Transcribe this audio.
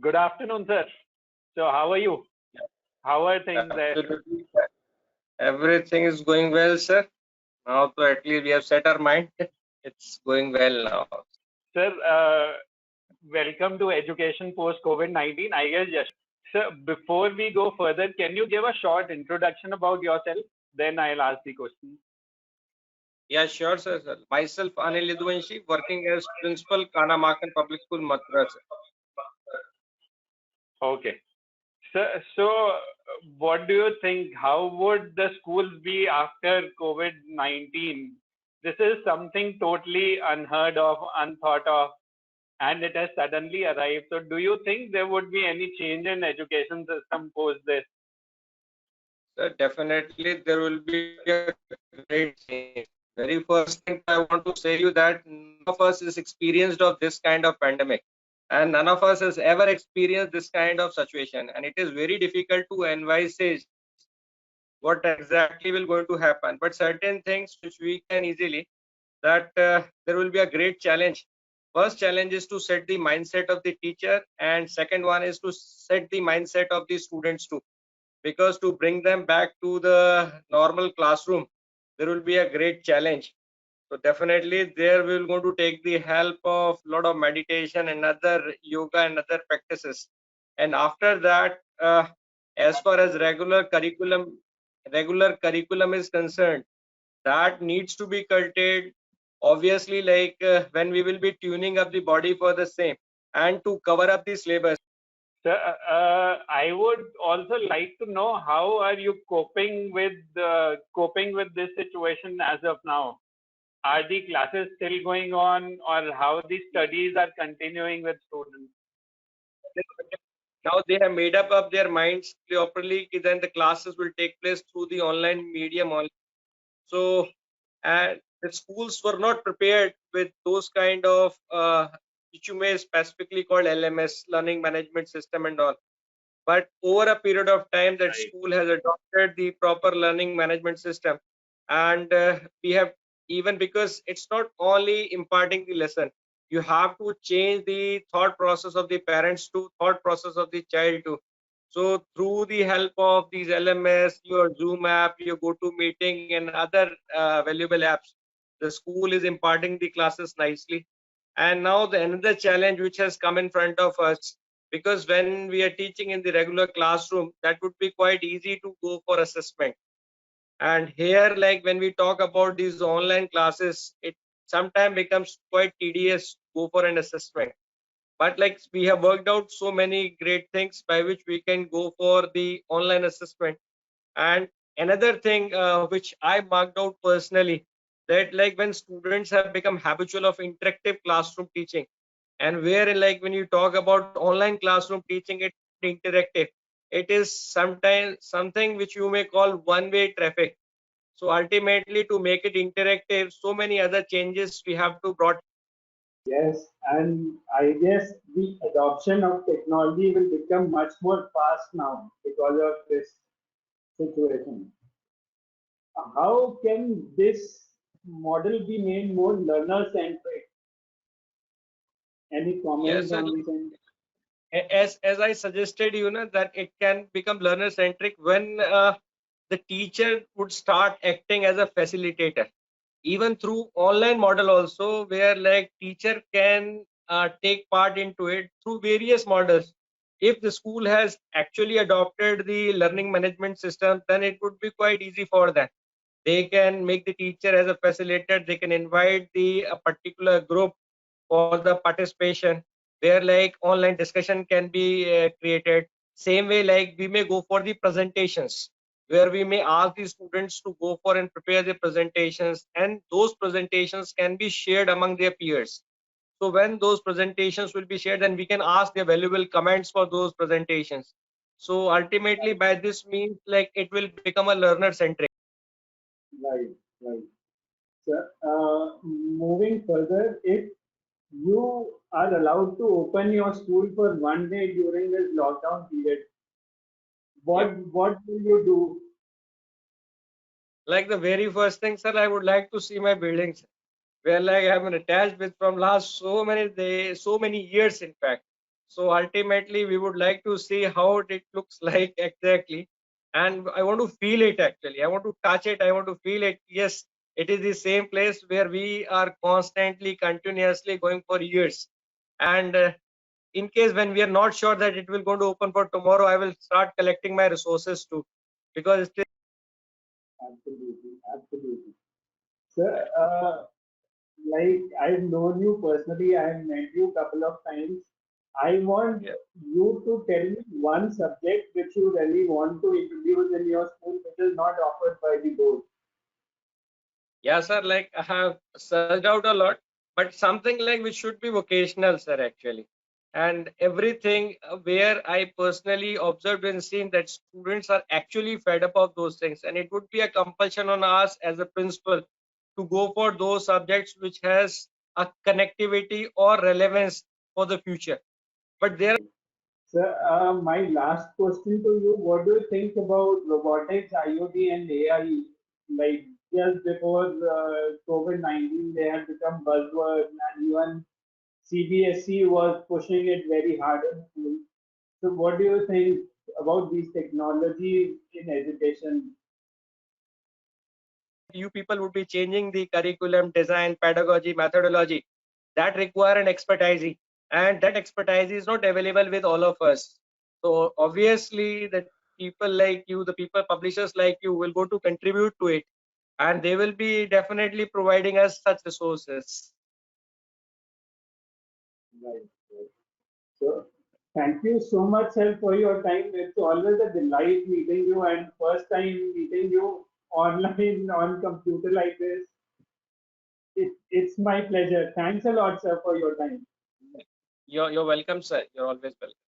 Good afternoon, sir. So, how are you? How are things there? Absolutely. Everything is going well, sir. Now, so at least we have set our mind. It's going well now. Sir, welcome to Education Post COVID-19. I guess, yes. Sir, before we go further, can you give a short introduction about yourself? Then I'll ask the question. Yeah, sure, sir. Myself, Anil Yaduvanshi, working as principal, Kanha Makhan Public School, Mathura, sir. Okay. So, what do you think? How would the schools be after COVID-19? This is something totally unheard of, unthought of, and it has suddenly arrived. So, do you think there would be any change in education system post this? So definitely there will be a great change. Very first thing I want to say you that none of us is experienced of this kind of pandemic, and none of us has ever experienced this kind of situation, and it is very difficult to envisage what exactly will going to happen. But certain things which we can easily that there will be a great challenge. First challenge is to set the mindset of the teacher, and second one is to set the mindset of the students too, because to bring them back to the normal classroom there will be a great challenge. So definitely there we're going to take the help of a lot of meditation and other yoga and other practices. And after that, as far as regular curriculum is concerned, that needs to be curtailed. Obviously, like when we will be tuning up the body for the same and to cover up the syllabus. Sir, I would also like to know how are you coping with this situation as of now? Are the classes still going on, or how the studies are continuing with students? Now they have made up of their minds properly, then the classes will take place through the online medium only. So, and the schools were not prepared with those kind of which you may specifically call LMS, learning management system and all. But over a period of time, that Right. school has adopted the proper learning management system, and we have, even because it's not only imparting the lesson, you have to change the thought process of the parents to thought process of the child too. So through the help of these LMS, your Zoom app, your GoToMeeting and other valuable apps, the school is imparting the classes nicely. And now the another challenge which has come in front of us, because when we are teaching in the regular classroom, that would be quite easy to go for assessment. And here, like when we talk about these online classes, it sometimes becomes quite tedious to go for an assessment. But like we have worked out so many great things by which we can go for the online assessment. And another thing which I marked out personally, that like when students have become habitual of interactive classroom teaching, and where like when you talk about online classroom teaching, it interactive, it is sometimes something which you may call one-way traffic. So ultimately to make it interactive, so many other changes we have to brought. Yes, and I guess the adoption of technology will become much more fast now because of this situation. How can this model be made more learner-centric? Any Yes, comments sir. on this? As I suggested, that it can become learner centric when the teacher would start acting as a facilitator, even through online model also, where like teacher can take part into it through various models. If the school has actually adopted the learning management system, then it would be quite easy for them. They can make the teacher as a facilitator, they can invite the a particular group for the participation, where like online discussion can be created. Same way, like we may go for the presentations, where we may ask the students to go for and prepare the presentations, and those presentations can be shared among their peers. So when those presentations will be shared, then we can ask their valuable comments for those presentations. So ultimately by this means, like it will become a learner centric. Right, right. So, moving further, if you are allowed to open your school for one day during this lockdown period, Yep. what will you do? Like the very first thing, sir, I would like to see my buildings, where like I have been attached with from last so many days, so many years, in fact. So ultimately, we would like to see how it looks like exactly. And I want to feel it actually. I want to touch it. I want to feel it. Yes, it is the same place where we are constantly, continuously going for years. And in case when we are not sure that it will going to open for tomorrow, I will start collecting my resources too, because it is Absolutely, absolutely. Sir, like I've known you personally, I've met you a couple of times. I want yeah. you to tell me one subject which you really want to introduce in your school, which is not offered by the board. Yeah, sir. Like I have searched out a lot, but something like which should be vocational, sir, actually. And everything where I personally observed and seen that students are actually fed up of those things, and it would be a compulsion on us as a principal to go for those subjects which has a connectivity or relevance for the future. But there Sir, my last question to you, what do you think about robotics, IoT, and AI? Like just before COVID-19, they had become buzzwords, and even CBSE was pushing it very hard in school. So, what do you think about these technologies in education? you people would be changing the curriculum, design, pedagogy, methodology that require an expertise, and that expertise is not available with all of us. So obviously, the people like you, the people publishers like you, will go to contribute to it, and they will be definitely providing us such resources. Right, right. So, thank you so much, sir, for your time. It's always a delight meeting you, and first time meeting you online on computer like this. It's my pleasure. Thanks a lot, sir, for your time. You're welcome, sir. You're always welcome.